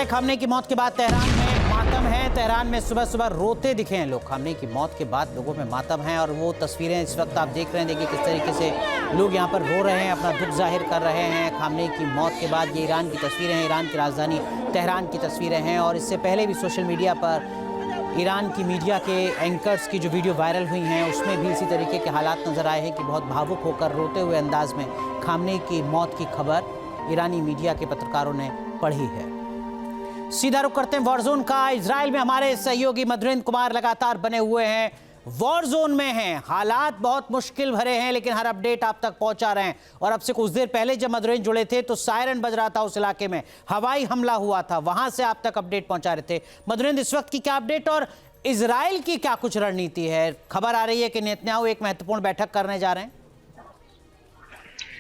है खामनेई की मौत के बाद तेहरान में मातम है। तेहरान में सुबह सुबह रोते दिखे हैं लोग। खामनेई की मौत के बाद लोगों में मातम है और वो तस्वीरें इस वक्त आप देख रहे हैं। देखिए किस तरीके से लोग यहाँ पर रो रहे हैं, अपना दुख जाहिर कर रहे हैं खामनेई की मौत के बाद। ये ईरान की तस्वीरें हैं, ईरान की राजधानी तेहरान की तस्वीरें हैं। और इससे पहले भी सोशल मीडिया पर ईरान की मीडिया के एंकर्स की जो वीडियो वायरल हुई हैं उसमें भी इसी तरीके के हालात नज़र आए हैं कि बहुत भावुक होकर रोते हुए अंदाज में खामनेई की मौत की खबर ईरानी मीडिया के पत्रकारों ने पढ़ी है। सीधा रुख करते हैं वॉर जोन का। इजराइल में हमारे सहयोगी मधुरेंद्र कुमार लगातार बने हुए हैं, वॉर जोन में हैं। हालात बहुत मुश्किल भरे हैं लेकिन हर अपडेट आप तक पहुंचा रहे हैं। और अब से कुछ देर पहले जब मधुरेंद्र जुड़े थे तो सायरन बज रहा था उस इलाके में, हवाई हमला हुआ था, वहां से आप तक अपडेट पहुंचा रहे थे। मधुरेंद्र, इस वक्त की क्या अपडेट और इजराइल की क्या कुछ रणनीति है? खबर आ रही है कि नेतन्याहू एक महत्वपूर्ण बैठक करने जा रहे हैं।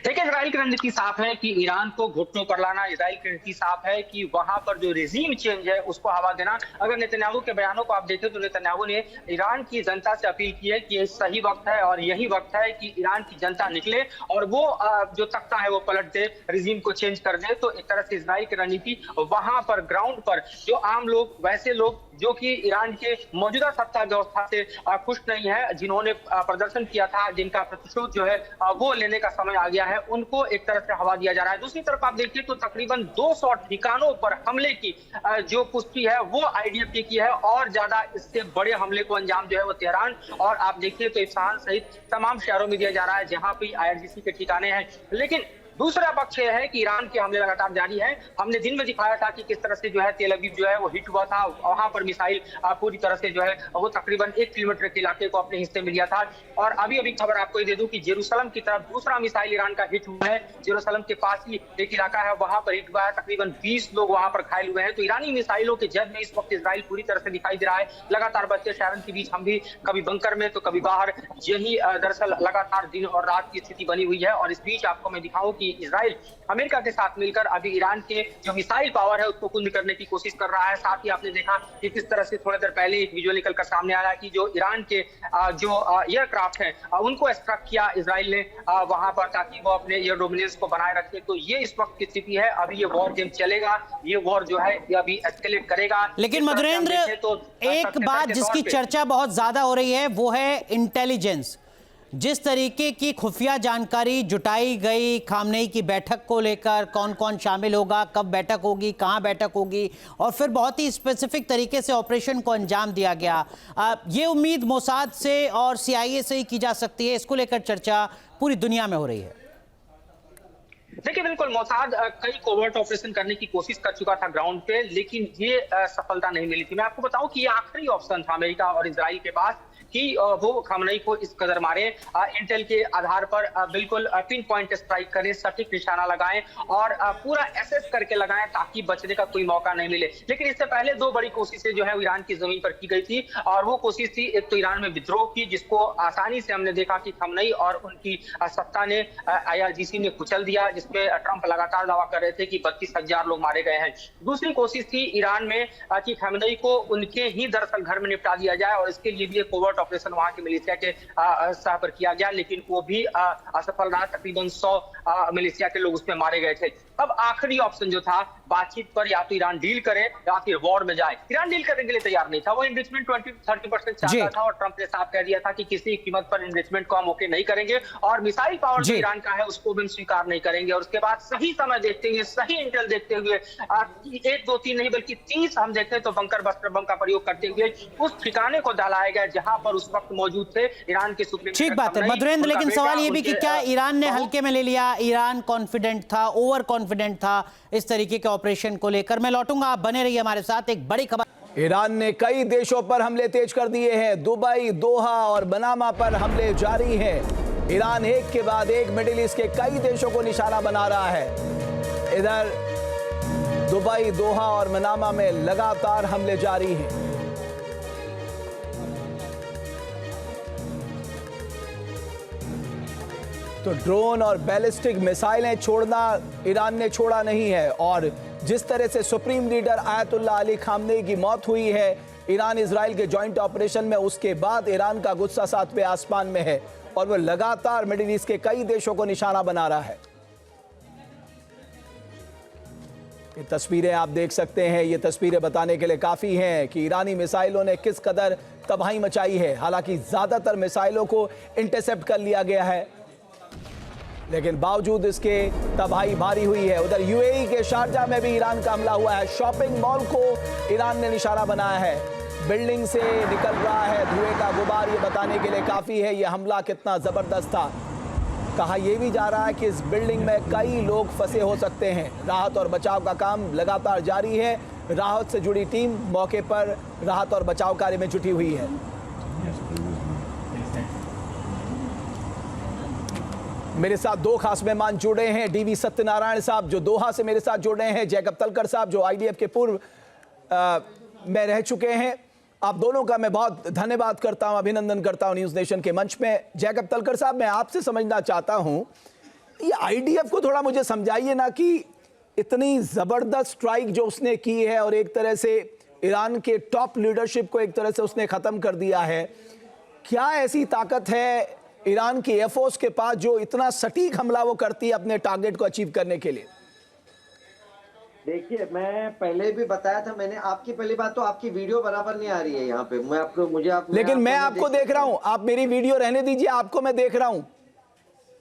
देखिए, इजराइल की रणनीति साफ है कि ईरान को घुटनों पर लाना। इजराइल की रणनीति साफ है कि वहां पर जो रेजीम चेंज है उसको हवा देना। अगर नेतन्याहू के बयानों को आप देखें तो नेतन्याहू ने ईरान की जनता से अपील की है कि ये सही वक्त है और यही वक्त है कि ईरान की जनता निकले और वो जो तख्ता है वो पलट दे, रेजीम को चेंज कर दे। तो एक तरह से इजराइल की रणनीति वहां पर ग्राउंड पर जो आम लोग, वैसे लोग जो कि ईरान के मौजूदा सत्ता व्यवस्था से खुश नहीं है, जिन्होंने प्रदर्शन किया था, जिनका प्रतिशोध जो है वो लेने का समय आ गया है, उनको एक तरफ से हवा दिया जा रहा है। दूसरी तरफ आप देखिए तो तकरीबन 200 ठिकानों पर हमले की जो पुष्टि है वो आईडीएफ की है और ज्यादा इससे बड़े हमले को अंजाम जो है वो तेहरान और आप देखिए तो इस्फहान सहित तमाम शहरों में दिया जा रहा है जहां पे आईआरजीसी के ठिकाने हैं। लेकिन दूसरा पक्ष यह है कि ईरान के हमले लगातार जारी है। हमने दिन में दिखाया था कि किस तरह से जो है तेल अवीव जो है वो हिट हुआ था, वहां पर मिसाइल पूरी तरह से जो है वो तकरीबन 1 किलोमीटर के इलाके को अपने हिस्से में लिया था। और अभी अभी खबर आपको ये दे दूं कि जेरूसलम की तरफ दूसरा मिसाइल ईरान का हिट हुआ है। जेरूसलम के पास ही एक इलाका है, वहां पर हिट हुआ है, तकरीबन 20 लोग वहां पर घायल हुए हैं। तो ईरानी मिसाइलों के जद में इस वक्त इजराइल पूरी तरह से दिखाई दे रहा है। लगातार बच्चे शहरन के बीच, हम भी कभी बंकर में तो कभी बाहर, यही दरअसल लगातार दिन और रात की स्थिति बनी हुई है। और इस बीच आपको मैं दिखाऊं कि इजराइल अमेरिका के साथ मिलकर अभी ईरान के जो मिसाइल पावर है उसको कुंद करने की कोशिश कर रहा है। साथ ही आपने देखा कि किस तरह से थोड़ी देर पहले एक वीडियो निकलकर सामने आया कि जो ईरान के जो एयरक्राफ्ट हैं उनको स्ट्रक किया इजराइल ने वहां पर, ताकि वो अपने एयर डोमिनेंस को बनाए रखे। तो ये इस वक्त की स्थिति है। अभी ये वॉर गेम चलेगा, ये वॉर जो है ये अभी एस्केलेट करेगा। लेकिन मधुरेंद्र, तो एक बात जिसकी चर्चा बहुत ज्यादा हो रही है वो है इंटेलिजेंस। जिस तरीके की खुफिया जानकारी जुटाई गई खामनेई की बैठक को लेकर, कौन कौन शामिल होगा, कब बैठक होगी, कहां बैठक होगी, और फिर बहुत ही स्पेसिफिक तरीके से ऑपरेशन को अंजाम दिया गया, ये उम्मीद मोसाद से और सीआईए से ही की जा सकती है। इसको लेकर चर्चा पूरी दुनिया में हो रही है। देखिए, बिल्कुल मोसाद कई कोवर्ट ऑपरेशन करने की कोशिश कर चुका था ग्राउंड पे, लेकिन ये सफलता नहीं मिली थी। मैं आपको बताऊं कि ये आखिरी ऑप्शन था अमेरिका और इजराइल के पास कि वो खामनेई को इस कदर मारे, इंटेल के आधार पर बिल्कुल पिन पॉइंट स्ट्राइक करें, सटीक निशाना लगाएं और पूरा एसेस करके लगाएं ताकि बचने का कोई मौका नहीं मिले। लेकिन इससे पहले 2 बड़ी कोशिशें जो है ईरान की जमीन पर की गई थी और वो कोशिश थी, एक तो ईरान में विद्रोह की, जिसको आसानी से हमने देखा कि खामनेई और उनकी सत्ता ने, आईआरजीसी ने कुचल दिया, जिसमें ट्रंप लगातार दावा कर रहे थे कि 32,000 लोग मारे गए हैं। दूसरी कोशिश थी ईरान में कि खामनेई को उनके ही दरअसल घर में निपटा दिया जाए और इसके लिए भी एक कोवर्ट ऑपरेशन वहां के मिलिशिया के स्तर पर किया गया, लेकिन वो भी असफल रहा। तकरीबन 100 मिलिशिया के लोग उसमें मारे गए थे। अब आखिरी ऑप्शन जो था बातचीत पर, या तो ईरान डील करे या फिर वॉर में जाए। ईरान डील करने के लिए तैयार नहीं था, वो इनरिचमेंट 20-30% चाहता था और ट्रंप ने साफ कह दिया था कि किसी कीमत पर इनरिचमेंट को हम ओके नहीं करेंगे और मिसाइल पावर जो ईरान का है उसको भी हम स्वीकार नहीं करेंगे। और उसके बाद सही समय देखते हुए, सही इंटेल देखते हुए, 1, 2, 3 नहीं बल्कि 30 हम देखते तो बंकर बस्टर बम का प्रयोग करते हुए उस ठिकाने को दलाया गया जहां पर उस वक्त मौजूद थे ईरान के सुप्रीम। ठीक बात है मधुरेंद्र, लेकिन सवाल ये भी कि क्या ईरान ने हल्के में ले लिया? ईरान कॉन्फिडेंट था, ओवर कॉन्फिडेंट था इस तरीके के ऑपरेशन को लेकर? मैं लौटूंगा, आप बने रहिए हमारे साथ। एक बड़ी खबर, ईरान ने कई देशों पर हमले तेज कर दिए हैं। दुबई, दोहा और मनामा पर हमले जारी हैं। ईरान एक के बाद एक मिडिल ईस्ट के कई देशों को निशाना बना रहा है। इधर दुबई, दोहा और मनामा में लगातार हमले जारी हैं। तो ड्रोन और बैलिस्टिक मिसाइलें छोड़ना ईरान ने छोड़ा नहीं है। और जिस तरह से supreme leader Ayatollah Ali Khamenei की मौत हुई है ईरान इजराइल के जॉइंट ऑपरेशन में, उसके बाद ईरान का गुस्सा 7वें आसमान में है और वो लगातार मिडिल ईस्ट के कई देशों को निशाना बना रहा है। ये तस्वीरें आप देख सकते हैं। ये तस्वीरें बताने के लिए काफ़ी हैं कि ईरानी मिसाइलों ने किस कदर तबाही मचाई है। हालांकि ज़्यादातर मिसाइलों को इंटरसेप्ट कर लिया गया है, लेकिन बावजूद इसके तबाही भारी हुई है। उधर यूएई के शारजा में भी ईरान का हमला हुआ है। शॉपिंग मॉल को ईरान ने निशाना बनाया है। बिल्डिंग से निकल रहा है धुएं का गुबार। ये बताने के लिए काफ़ी है ये हमला कितना ज़बरदस्त था। कहा यह भी जा रहा है कि इस बिल्डिंग में कई लोग फंसे हो सकते हैं। राहत और बचाव का काम लगातार जारी है। राहत से जुड़ी टीम मौके पर राहत और बचाव कार्य में जुटी हुई है। मेरे साथ दो खास मेहमान जुड़े हैं। डीवी सत्यनारायण साहब जो दोहा से मेरे साथ जुड़े हैं, जैकब तलकर साहब जो आईडीएफ के पूर्व में रह चुके हैं। आप दोनों का मैं बहुत धन्यवाद करता हूं, अभिनंदन करता हूं न्यूज़ नेशन के मंच में। जैकब तलकर साहब, मैं आपसे समझना चाहता हूं, ये आईडीएफ को थोड़ा मुझे समझाइए ना कि इतनी ज़बरदस्त स्ट्राइक जो उसने की है और एक तरह से ईरान के टॉप लीडरशिप को एक तरह से उसने ख़त्म कर दिया है। क्या ऐसी ताकत है ईरान की एयरफोर्स के पास जो इतना सटीक हमला वो करती है अपने टारगेट को अचीव करने के लिए? देखिए, मैं पहले भी बताया था मैंने। आपकी पहली बात तो आपकी वीडियो बराबर नहीं आ रही है यहाँ पे। लेकिन मैं आपको देख रहा हूँ। आप मेरी वीडियो रहने दीजिए, आपको मैं देख रहा हूँ।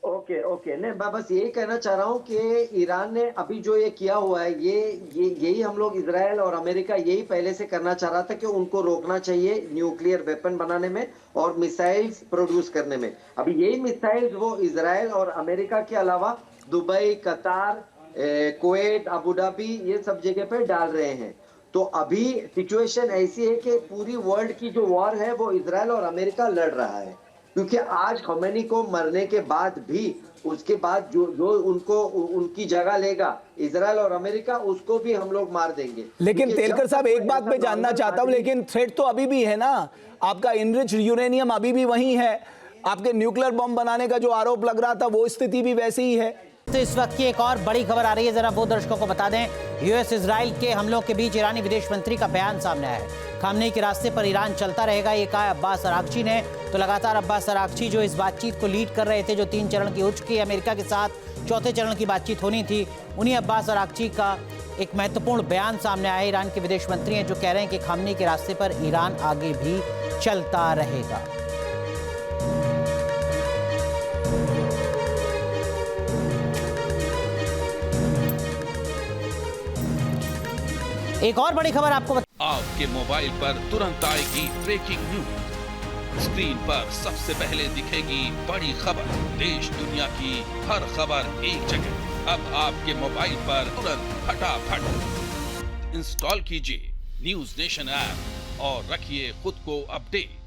ओके नहीं, मैं बस यही कहना चाह रहा हूँ कि ईरान ने अभी जो ये किया हुआ है, यही हम लोग इजराइल और अमेरिका यही पहले से करना चाह रहा था कि उनको रोकना चाहिए न्यूक्लियर वेपन बनाने में और मिसाइल्स प्रोड्यूस करने में। अभी यही मिसाइल्स वो इजराइल और अमेरिका के अलावा दुबई, कतार, कुवैत, अबू धाबी, ये सब जगह पे डाल रहे हैं। तो अभी सिचुएशन ऐसी है कि पूरी वर्ल्ड की जो वॉर है वो इजराइल और अमेरिका लड़ रहा है, क्योंकि आज खमेनी को मरने के बाद भी उसके बाद जो उनको उनकी जगह लेगा इजराइल और अमेरिका, उसको भी हम लोग मार देंगे। लेकिन तेलकर साहब, एक बात मैं जानना चाहता हूं, लेकिन थ्रेट तो अभी भी है ना। आपका इनरिच यूरेनियम अभी भी वही है। आपके न्यूक्लियर बम बनाने का जो आरोप लग रहा था वो स्थिति भी वैसी ही है। तो इस वक्त की एक और बड़ी खबर आ रही है, जरा वो दर्शकों को बता दें। यूएस इजराइल के हमलों के बीच ईरानी विदेश मंत्री का बयान सामने आया है। खामनेई के रास्ते पर ईरान चलता रहेगा, ये कहा अब्बास अरागची ने। तो लगातार अब्बास अरागची जो इस बातचीत को लीड कर रहे थे, जो 3 चरण की हो चुकी है, अमेरिका के साथ 4थे चरण की बातचीत होनी थी, उन्हीं अब्बास अरागची का एक महत्वपूर्ण बयान सामने आया। ईरान के विदेश मंत्री हैं जो कह रहे हैं कि खामनेई के रास्ते पर ईरान आगे भी चलता रहेगा। एक और बड़ी खबर आपको आपके मोबाइल पर तुरंत आएगी ब्रेकिंग न्यूज। स्क्रीन पर सबसे पहले दिखेगी बड़ी खबर। देश दुनिया की हर खबर एक जगह। अब आपके मोबाइल पर तुरंत फटाफट इंस्टॉल कीजिए न्यूज़ नेशन ऐप और रखिए खुद को अपडेट।